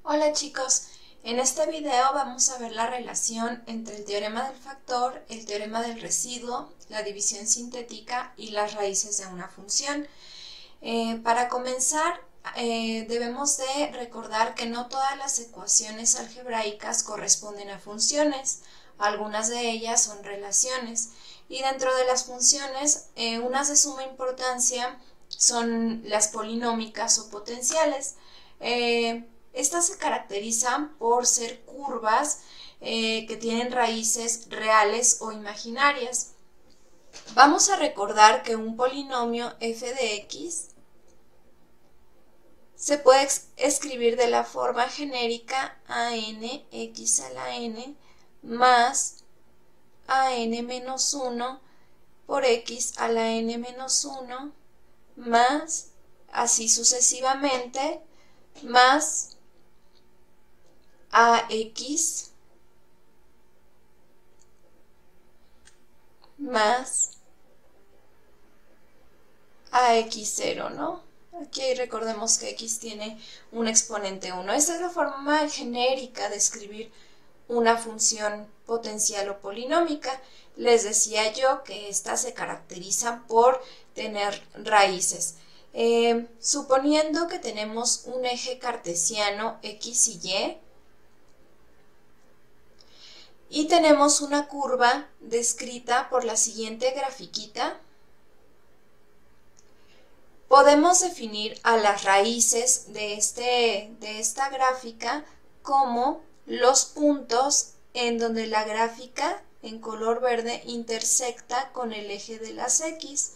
Hola chicos, en este video vamos a ver la relación entre el teorema del factor, el teorema del residuo, la división sintética y las raíces de una función. Para comenzar, debemos de recordar que no todas las ecuaciones algebraicas corresponden a funciones, algunas de ellas son relaciones, y dentro de las funciones, unas de suma importancia son las polinómicas o potenciales. Estas se caracterizan por ser curvas que tienen raíces reales o imaginarias. Vamos a recordar que un polinomio f de x se puede escribir de la forma genérica an x a la n más an menos 1 por x a la n menos 1 más, así sucesivamente, más ax más ax0, ¿no? Aquí recordemos que x tiene un exponente 1. Esta es la forma genérica de escribir una función potencial o polinómica. Les decía yo que estas se caracterizan por tener raíces. Suponiendo que tenemos un eje cartesiano x y y tenemos una curva descrita por la siguiente grafiquita, podemos definir a las raíces de esta gráfica como los puntos en donde la gráfica en color verde intersecta con el eje de las x.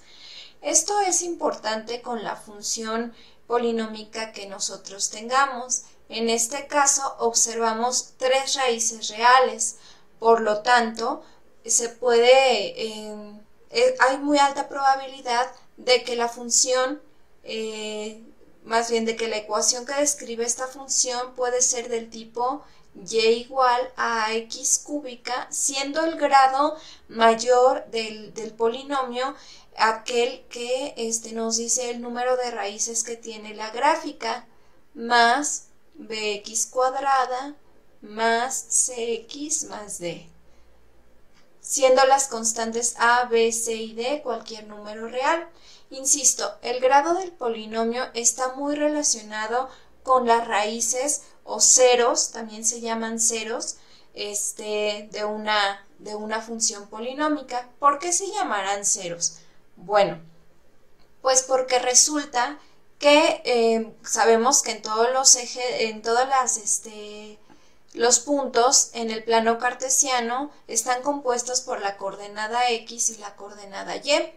Esto es importante con la función polinómica que nosotros tengamos. En este caso observamos tres raíces reales, por lo tanto hay muy alta probabilidad de que la función, más bien de que la ecuación que describe esta función puede ser del tipo y igual a x cúbica, siendo el grado mayor del polinomio aquel que nos dice el número de raíces que tiene la gráfica, más bx cuadrada más cx más d, siendo las constantes a, b, c y d cualquier número real. Insisto, el grado del polinomio está muy relacionado con las raíces o ceros, también se llaman ceros, de una función polinómica. ¿Por qué se llamarán ceros? Bueno, pues porque resulta que sabemos que en todos los ejes, en todas los puntos en el plano cartesiano están compuestos por la coordenada x y la coordenada y.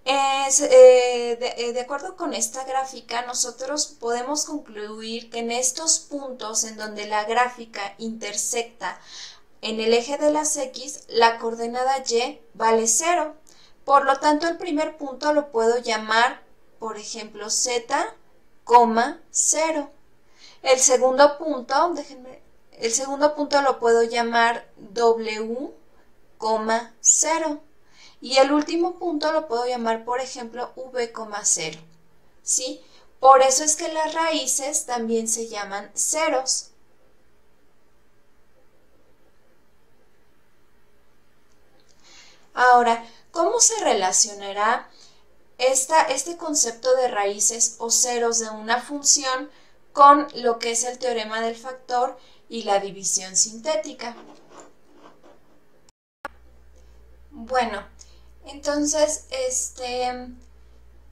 De acuerdo con esta gráfica, nosotros podemos concluir que en estos puntos en donde la gráfica intersecta en el eje de las x, la coordenada y vale 0. Por lo tanto, el primer punto lo puedo llamar, por ejemplo, z, 0. El segundo punto lo puedo llamar w, 0. Y el último punto lo puedo llamar, por ejemplo, v, 0. ¿Sí? Por eso es que las raíces también se llaman ceros. Ahora, ¿cómo se relacionará este concepto de raíces o ceros de una función con lo que es el teorema del factor y la división sintética? Bueno, entonces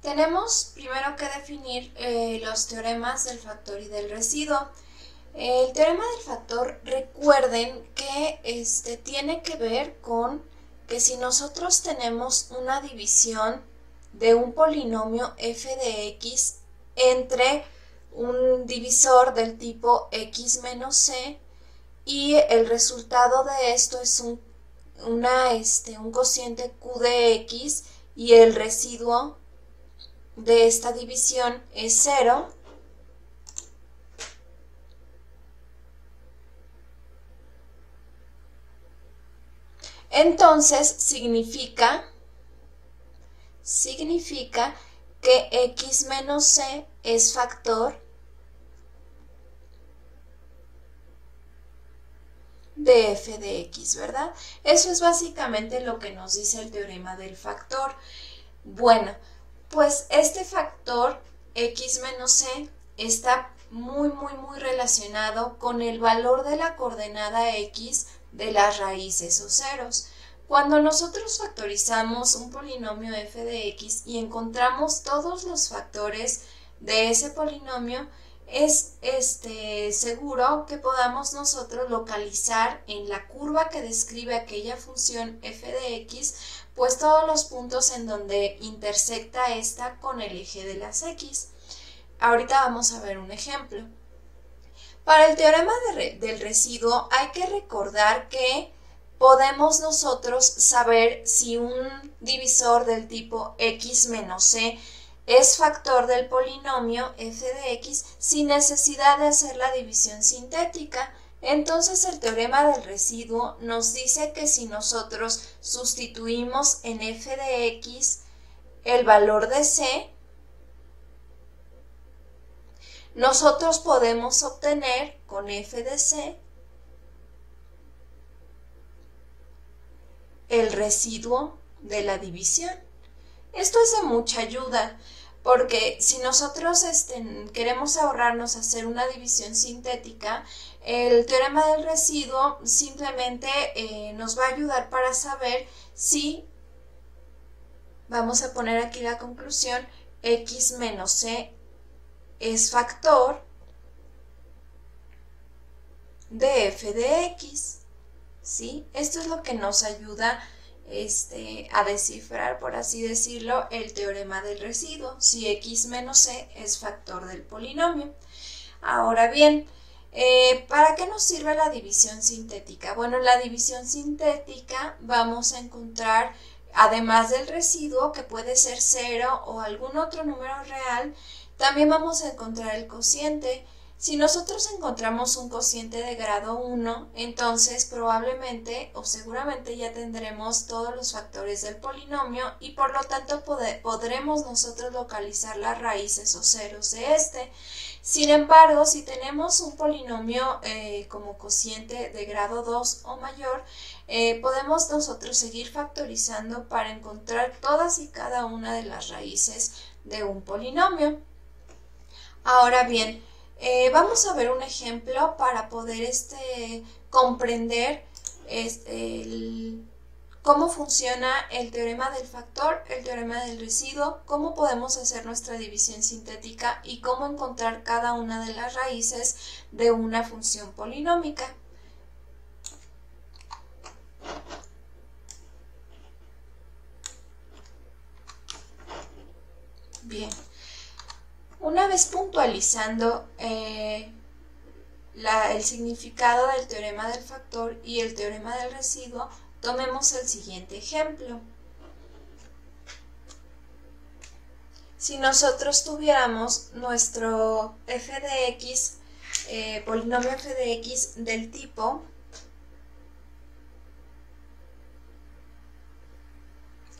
tenemos primero que definir los teoremas del factor y del residuo. El teorema del factor, recuerden que tiene que ver con que si nosotros tenemos una división de un polinomio f de x entre un divisor del tipo x menos c y el resultado de esto es un cociente q de x y el residuo de esta división es 0, entonces significa que x menos c es factor de f de x, ¿verdad? Eso es básicamente lo que nos dice el teorema del factor. Bueno, pues este factor x menos c está muy relacionado con el valor de la coordenada x de las raíces o ceros. Cuando nosotros factorizamos un polinomio f de x y encontramos todos los factores de ese polinomio, es seguro que podamos nosotros localizar en la curva que describe aquella función f de x, pues todos los puntos en donde intersecta esta con el eje de las x. Ahorita vamos a ver un ejemplo. Para el teorema del residuo hay que recordar que podemos nosotros saber si un divisor del tipo x menos c es factor del polinomio f de x sin necesidad de hacer la división sintética. Entonces el teorema del residuo nos dice que si nosotros sustituimos en f de x el valor de c, nosotros podemos obtener con f de c el residuo de la división. Esto es de mucha ayuda, porque si nosotros queremos ahorrarnos hacer una división sintética, el teorema del residuo simplemente nos va a ayudar para saber si, vamos a poner aquí la conclusión, x menos c es factor de f de x, ¿sí? Esto es lo que nos ayuda a descifrar, por así decirlo, el teorema del residuo, si x menos c es factor del polinomio. Ahora bien, ¿para qué nos sirve la división sintética? Bueno, en la división sintética vamos a encontrar, además del residuo, que puede ser 0 o algún otro número real, también vamos a encontrar el cociente. Si nosotros encontramos un cociente de grado 1, entonces probablemente o seguramente ya tendremos todos los factores del polinomio y por lo tanto podremos nosotros localizar las raíces o ceros de este. Sin embargo, si tenemos un polinomio como cociente de grado 2 o mayor, podemos nosotros seguir factorizando para encontrar todas y cada una de las raíces de un polinomio. Ahora bien, vamos a ver un ejemplo para poder comprender cómo funciona el teorema del factor, el teorema del residuo, cómo podemos hacer nuestra división sintética y cómo encontrar cada una de las raíces de una función polinómica. Bien. Una vez puntualizando el significado del teorema del factor y el teorema del residuo, tomemos el siguiente ejemplo. Si nosotros tuviéramos nuestro f de x, polinomio f de x del tipo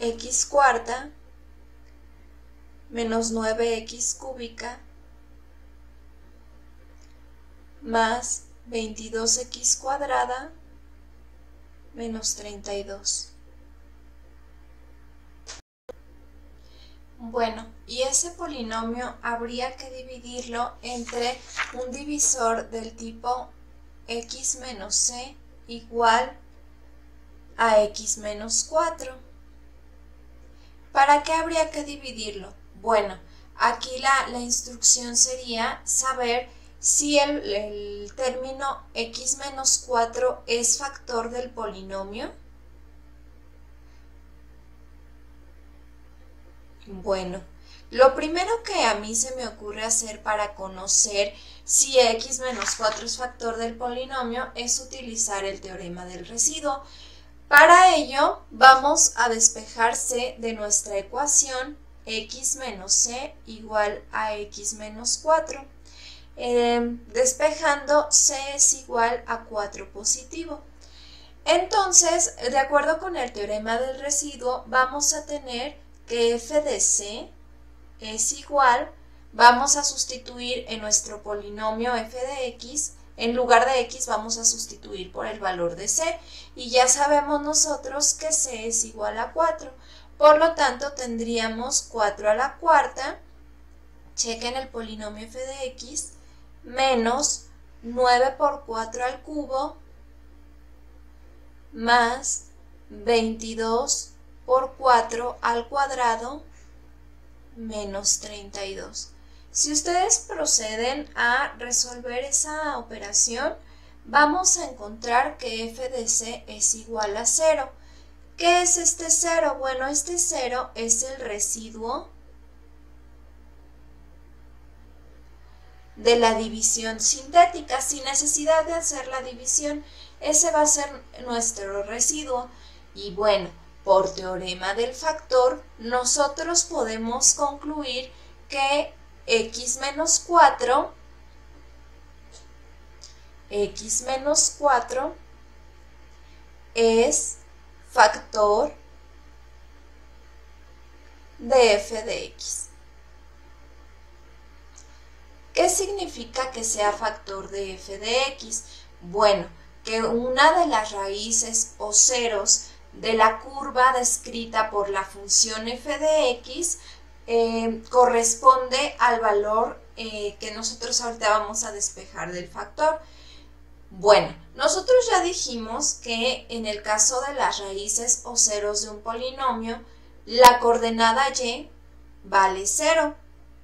x cuarta menos 9x cúbica más 22x cuadrada menos 32. Bueno, y ese polinomio habría que dividirlo entre un divisor del tipo x menos c igual a x menos 4. ¿Para qué habría que dividirlo? Bueno, aquí la instrucción sería saber si el término x menos 4 es factor del polinomio. Bueno, lo primero que a mí se me ocurre hacer para conocer si x menos 4 es factor del polinomio es utilizar el teorema del residuo. Para ello vamos a despejar c de nuestra ecuación x menos c igual a x menos 4. Despejando c es igual a 4 positivo. Entonces, de acuerdo con el teorema del residuo, vamos a tener que f de c es igual, vamos a sustituir en nuestro polinomio f de x En lugar de x vamos a sustituir por el valor de c y ya sabemos nosotros que c es igual a 4. Por lo tanto tendríamos 4 a la cuarta, chequen el polinomio f de x, menos 9 por 4 al cubo, más 22 por 4 al cuadrado, menos 32. Si ustedes proceden a resolver esa operación, vamos a encontrar que f de c es igual a 0. ¿Qué es este 0? Bueno, este 0 es el residuo de la división sintética, sin necesidad de hacer la división. Ese va a ser nuestro residuo. Y bueno, por teorema del factor, nosotros podemos concluir que x menos 4 es factor de f de x. ¿Qué significa que sea factor de f de x? Bueno, que una de las raíces o ceros de la curva descrita por la función f de x corresponde al valor que nosotros ahorita vamos a despejar del factor. Bueno, nosotros ya dijimos que en el caso de las raíces o ceros de un polinomio, la coordenada y vale 0.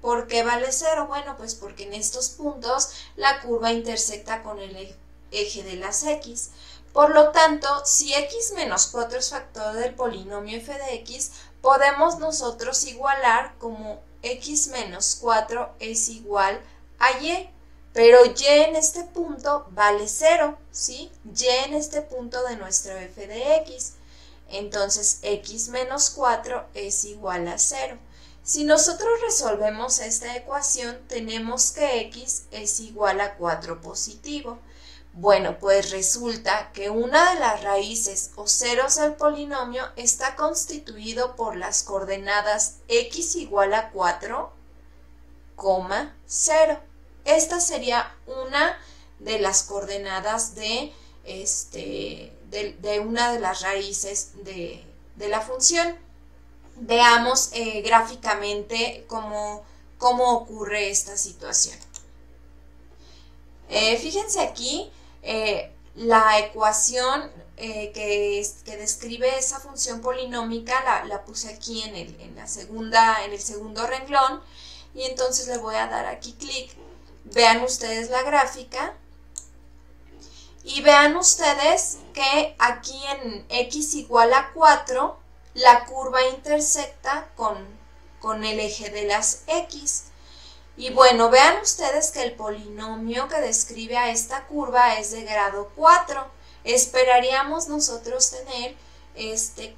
¿Por qué vale 0? Bueno, pues porque en estos puntos la curva intersecta con el eje de las x. Por lo tanto, si x menos 4 es factor del polinomio f de x, podemos nosotros igualar como x menos 4 es igual a y. Pero y en este punto vale 0, ¿sí? Y en este punto de nuestro f de x. Entonces, x menos 4 es igual a 0. Si nosotros resolvemos esta ecuación, tenemos que x es igual a 4 positivo. Bueno, pues resulta que una de las raíces o ceros del polinomio está constituido por las coordenadas x igual a 4, 0. Esta sería una de las coordenadas de una de las raíces de la función. Veamos gráficamente cómo ocurre esta situación. Fíjense aquí, la ecuación que describe esa función polinómica la puse aquí en el segundo renglón, y entonces le voy a dar aquí clic. Vean ustedes la gráfica y vean ustedes que aquí en x igual a 4 la curva intersecta con el eje de las x. Y bueno, vean ustedes que el polinomio que describe a esta curva es de grado 4. Esperaríamos nosotros tener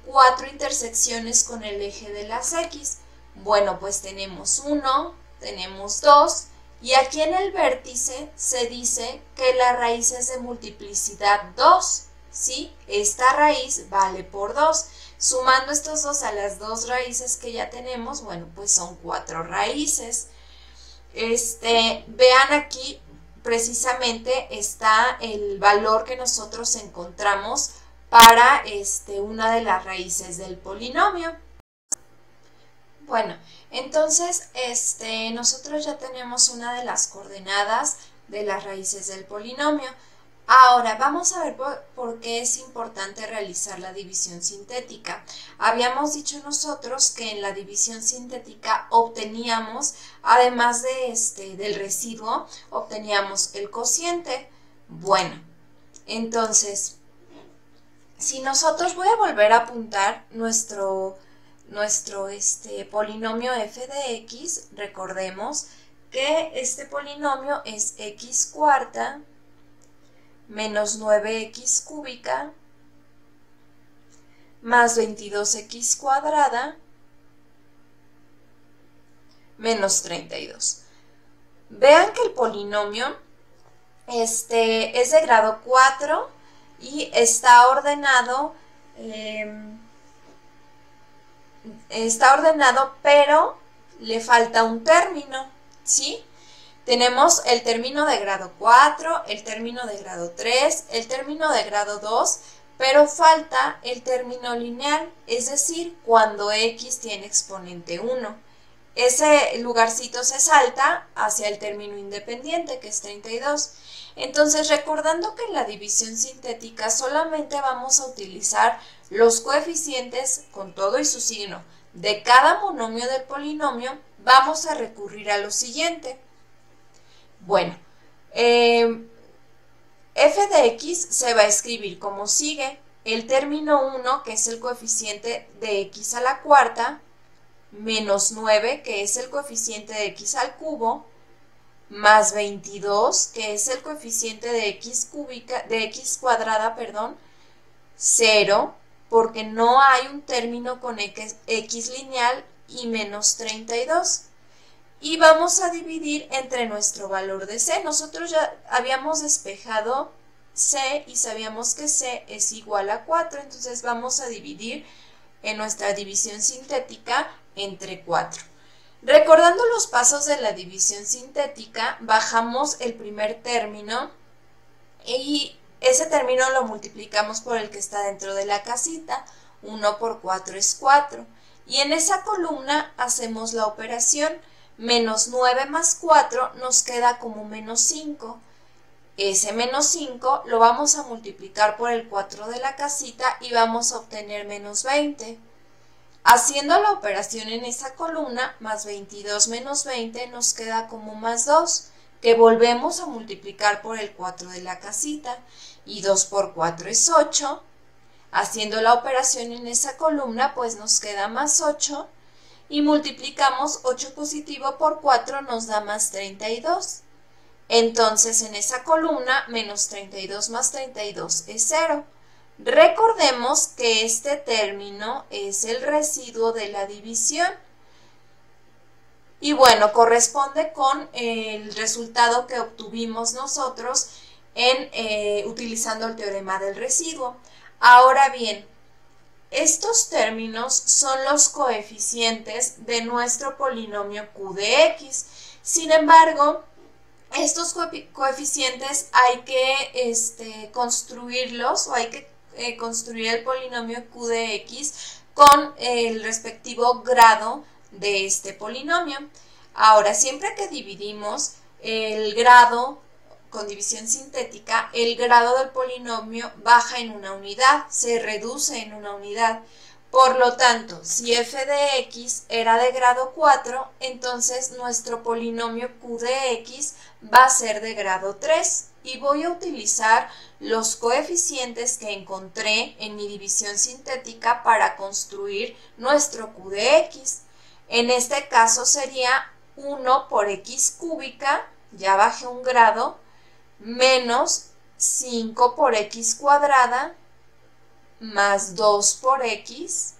4 intersecciones con el eje de las x. Bueno, pues tenemos 1, tenemos 2, y aquí en el vértice se dice que la raíz es de multiplicidad 2, ¿sí? Esta raíz vale por 2. Sumando estos dos a las dos raíces que ya tenemos, bueno, pues son 4 raíces. Vean aquí, precisamente está el valor que nosotros encontramos para una de las raíces del polinomio. Bueno, entonces nosotros ya tenemos una de las coordenadas de las raíces del polinomio. Ahora vamos a ver por qué es importante realizar la división sintética. Habíamos dicho nosotros que en la división sintética obteníamos, además del residuo, obteníamos el cociente. Bueno, entonces, si nosotros, voy a volver a apuntar nuestro polinomio f de x, recordemos que este polinomio es x cuarta menos 9x cúbica más 22x cuadrada menos 32. Vean que el polinomio es de grado 4 y está ordenado, pero le falta un término, ¿sí? Tenemos el término de grado 4, el término de grado 3, el término de grado 2, pero falta el término lineal, es decir, cuando x tiene exponente 1. Ese lugarcito se salta hacia el término independiente, que es 32. Entonces, recordando que en la división sintética solamente vamos a utilizar los coeficientes con todo y su signo de cada monomio del polinomio, vamos a recurrir a lo siguiente. Bueno, f de x se va a escribir como sigue. El término 1, que es el coeficiente de x a la cuarta, menos 9, que es el coeficiente de x al cubo, más 22, que es el coeficiente de x cuadrada, 0, porque no hay un término con x lineal, y menos 32. Y vamos a dividir entre nuestro valor de c. Nosotros ya habíamos despejado c y sabíamos que c es igual a 4, entonces vamos a dividir en nuestra división sintética entre 4. Recordando los pasos de la división sintética, bajamos el primer término y ese término lo multiplicamos por el que está dentro de la casita. 1 por 4 es 4. Y en esa columna hacemos la operación. Menos 9 más 4 nos queda como menos 5. Ese menos 5 lo vamos a multiplicar por el 4 de la casita y vamos a obtener menos 20. Haciendo la operación en esa columna, más 22 menos 20 nos queda como más 2, que volvemos a multiplicar por el 4 de la casita. Y 2 por 4 es 8. Haciendo la operación en esa columna, pues nos queda más 8. Y multiplicamos 8 positivo por 4 nos da más 32. Entonces en esa columna menos 32 más 32 es 0. Recordemos que este término es el residuo de la división. Y bueno, corresponde con el resultado que obtuvimos nosotros utilizando el teorema del residuo. Ahora bien, estos términos son los coeficientes de nuestro polinomio q de x. Sin embargo, estos coeficientes hay que construirlos, o hay que construir el polinomio q de x con el respectivo grado de este polinomio. Ahora, siempre que dividimos el grado con división sintética, el grado del polinomio baja en una unidad, se reduce en una unidad. Por lo tanto, si f de x era de grado 4, entonces nuestro polinomio q de x va a ser de grado 3. Y voy a utilizar los coeficientes que encontré en mi división sintética para construir nuestro q de x. En este caso sería 1 por x cúbica, ya bajé un grado, menos 5 por x cuadrada, más 2 por x,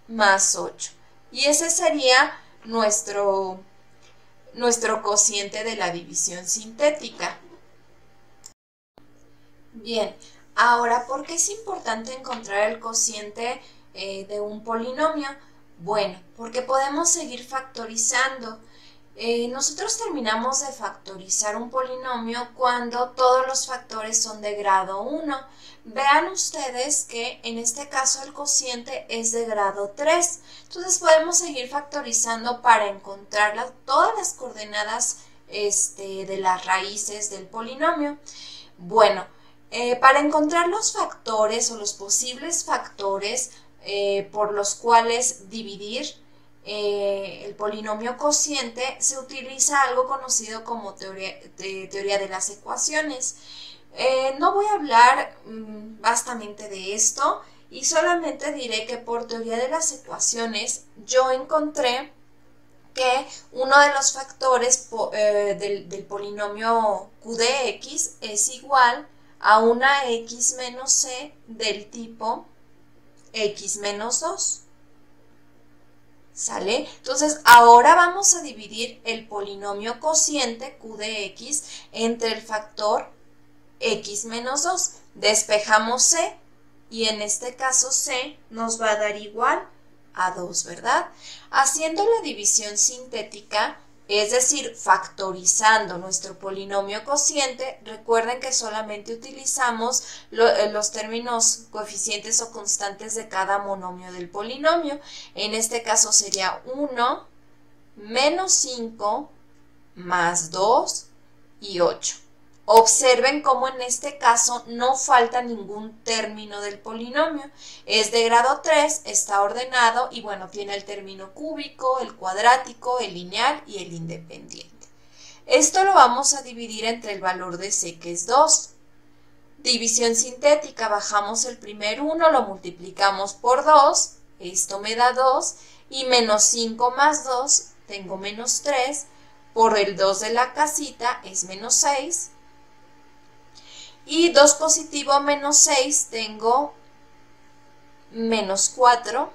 más 8. Y ese sería nuestro cociente de la división sintética. Bien, ahora, ¿por qué es importante encontrar el cociente de un polinomio? Bueno, porque podemos seguir factorizando. Nosotros terminamos de factorizar un polinomio cuando todos los factores son de grado 1. Vean ustedes que en este caso el cociente es de grado 3. Entonces podemos seguir factorizando para encontrar todas las coordenadas de las raíces del polinomio. Bueno, para encontrar los factores o los posibles factores por los cuales dividir el polinomio cociente, se utiliza algo conocido como teoría de las ecuaciones. No voy a hablar vastamente de esto y solamente diré que por teoría de las ecuaciones yo encontré que uno de los factores del polinomio q de x es igual a una x menos c del tipo x menos 2. ¿Sale? Entonces, ahora vamos a dividir el polinomio cociente q de x entre el factor x menos 2. Despejamos c y en este caso c nos va a dar igual a 2, ¿verdad? Haciendo la división sintética, es decir, factorizando nuestro polinomio cociente. Recuerden que solamente utilizamos los términos coeficientes o constantes de cada monomio del polinomio. En este caso sería 1, menos 5, más 2 y 8. Observen cómo en este caso no falta ningún término del polinomio. Es de grado 3, está ordenado y bueno, tiene el término cúbico, el cuadrático, el lineal y el independiente. Esto lo vamos a dividir entre el valor de c, que es 2. División sintética, bajamos el primer 1, lo multiplicamos por 2, esto me da 2, y menos 5 más 2, tengo menos 3, por el 2 de la casita es menos 6, y 2 positivo menos 6 tengo menos 4,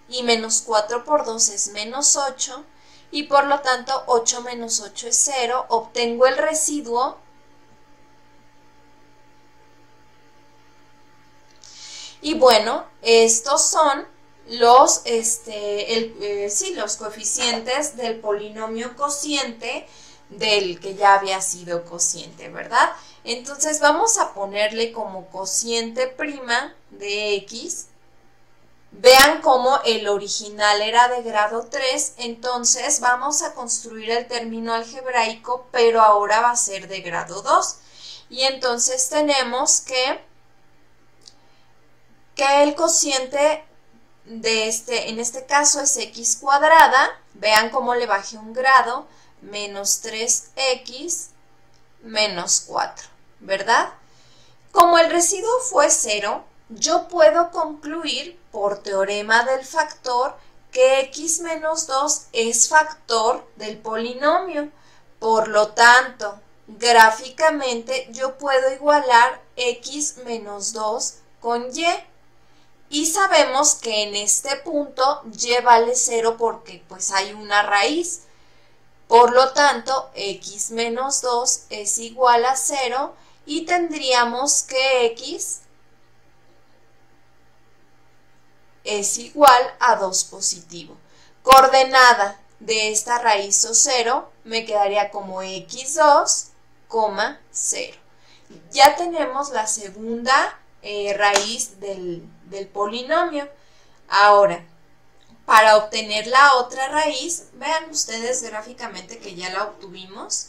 y menos 4 por 2 es menos 8, y por lo tanto 8 menos 8 es 0, obtengo el residuo, y bueno, estos son los coeficientes del polinomio cociente del que ya había sido cociente, ¿verdad? Entonces vamos a ponerle como cociente prima de x. Vean cómo el original era de grado 3, entonces vamos a construir el término algebraico, pero ahora va a ser de grado 2. Y entonces tenemos que el cociente de en este caso es x cuadrada, vean cómo le bajé un grado, menos 3x menos 4, ¿verdad? Como el residuo fue 0, yo puedo concluir por teorema del factor que x menos 2 es factor del polinomio. Por lo tanto, gráficamente yo puedo igualar x menos 2 con y. Y sabemos que en este punto y vale 0 porque pues hay una raíz. Por lo tanto, x menos 2 es igual a 0 y tendríamos que x es igual a 2 positivo. Coordenada de esta raíz o 0 me quedaría como x2, 0. Ya tenemos la segunda raíz del polinomio. Ahora, para obtener la otra raíz, vean ustedes gráficamente que ya la obtuvimos.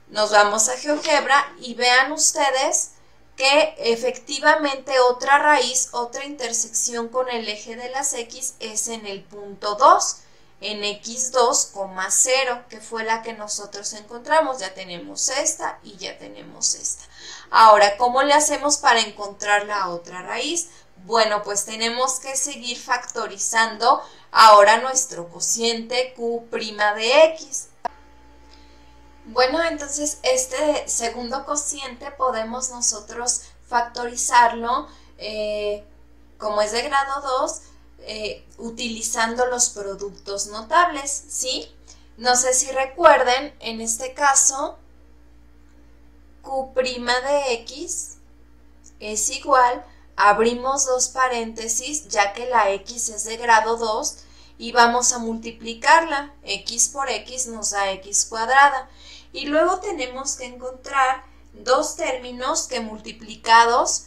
Nos vamos a GeoGebra y vean ustedes que efectivamente otra raíz, otra intersección con el eje de las x es en el punto 2, en x2, 0, que fue la que nosotros encontramos. Ya tenemos esta y ya tenemos esta. Ahora, ¿cómo le hacemos para encontrar la otra raíz? Bueno, pues tenemos que seguir factorizando ahora nuestro cociente Q' de x. Bueno, entonces este segundo cociente podemos nosotros factorizarlo, como es de grado 2, utilizando los productos notables, ¿sí? No sé si recuerden, en este caso, Q' de x es igual, abrimos dos paréntesis, ya que la x es de grado 2, y vamos a multiplicarla. X por x nos da x cuadrada. Y luego tenemos que encontrar dos términos que multiplicados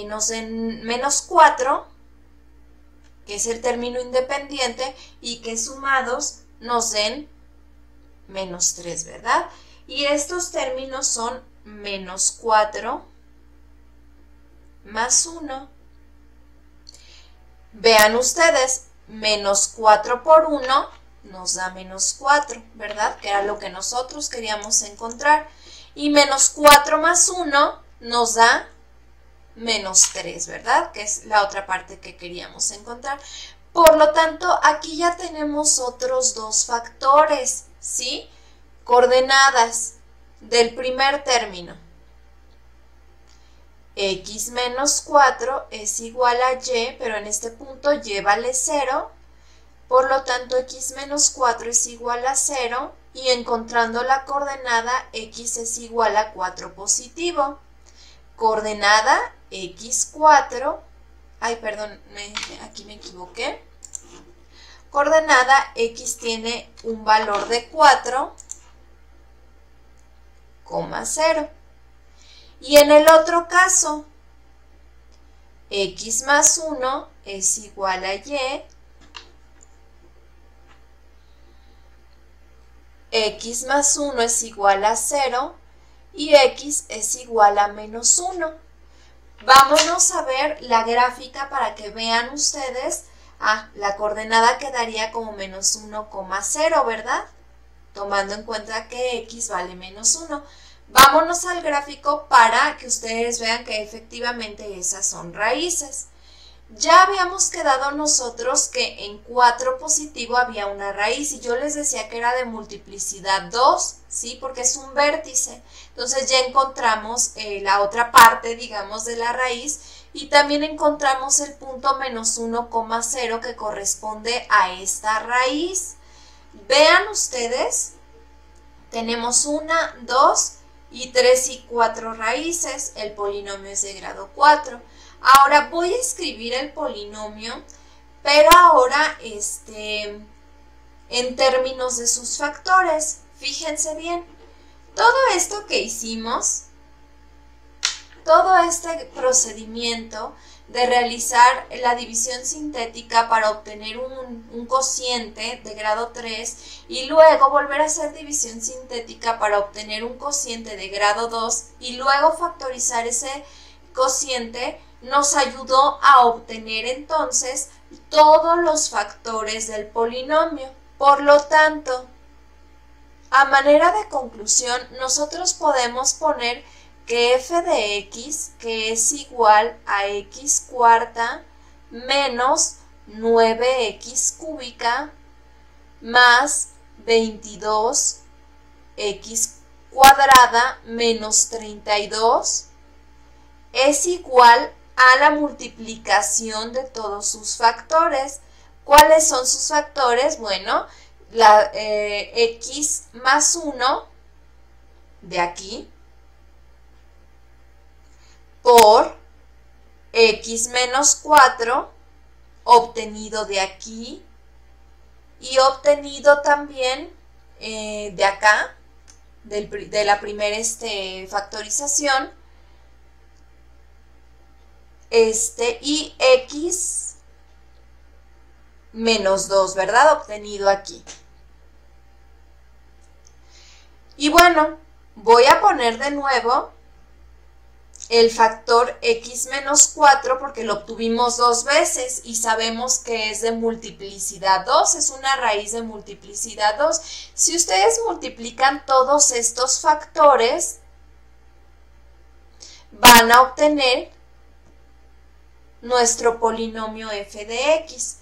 nos den menos 4, que es el término independiente, y que sumados nos den menos 3, ¿verdad? Y estos términos son menos 4 más 1. Vean ustedes, menos 4 por 1 nos da menos 4, ¿verdad? Que era lo que nosotros queríamos encontrar. Y menos 4 más 1 nos da menos 3, ¿verdad? Que es la otra parte que queríamos encontrar. Por lo tanto, aquí ya tenemos otros dos factores, ¿sí? Coordenadas del primer término. X menos 4 es igual a y, pero en este punto y vale 0. Por lo tanto, x menos 4 es igual a 0 y encontrando la coordenada x es igual a 4 positivo. Coordenada x4, aquí me equivoqué. coordenada x tiene un valor de 4,0. Y en el otro caso, x más 1 es igual a y, x más 1 es igual a 0 y x es igual a menos 1. Vámonos a ver la gráfica para que vean ustedes. La coordenada quedaría como menos 1,0, ¿verdad? Tomando en cuenta que x vale menos 1. Vámonos al gráfico para que ustedes vean que efectivamente esas son raíces. Ya habíamos quedado nosotros que en 4 positivo había una raíz y yo les decía que era de multiplicidad 2, ¿sí? Porque es un vértice. Entonces ya encontramos la otra parte, digamos, de la raíz y también encontramos el punto menos 1,0 que corresponde a esta raíz. Vean ustedes, tenemos 1, 2 y 3 y 4 raíces. El polinomio es de grado 4. Ahora voy a escribir el polinomio, pero ahora en términos de sus factores. Fíjense bien, todo esto que hicimos, todo este procedimiento de realizar la división sintética para obtener un cociente de grado 3 y luego volver a hacer división sintética para obtener un cociente de grado 2 y luego factorizar ese cociente, nos ayudó a obtener entonces todos los factores del polinomio. Por lo tanto, a manera de conclusión, nosotros podemos poner que f de x, que es igual a x cuarta menos 9x cúbica más 22x cuadrada menos 32 es igual a la multiplicación de todos sus factores. ¿Cuáles son sus factores? Bueno, la x más 1 de aquí por x menos 4 obtenido de aquí y obtenido también de acá, de la primera factorización, y x menos 2, ¿verdad? Obtenido aquí. Y bueno, voy a poner de nuevo el factor x menos 4 porque lo obtuvimos 2 veces y sabemos que es de multiplicidad 2, es una raíz de multiplicidad 2. Si ustedes multiplican todos estos factores, van a obtener nuestro polinomio f de x.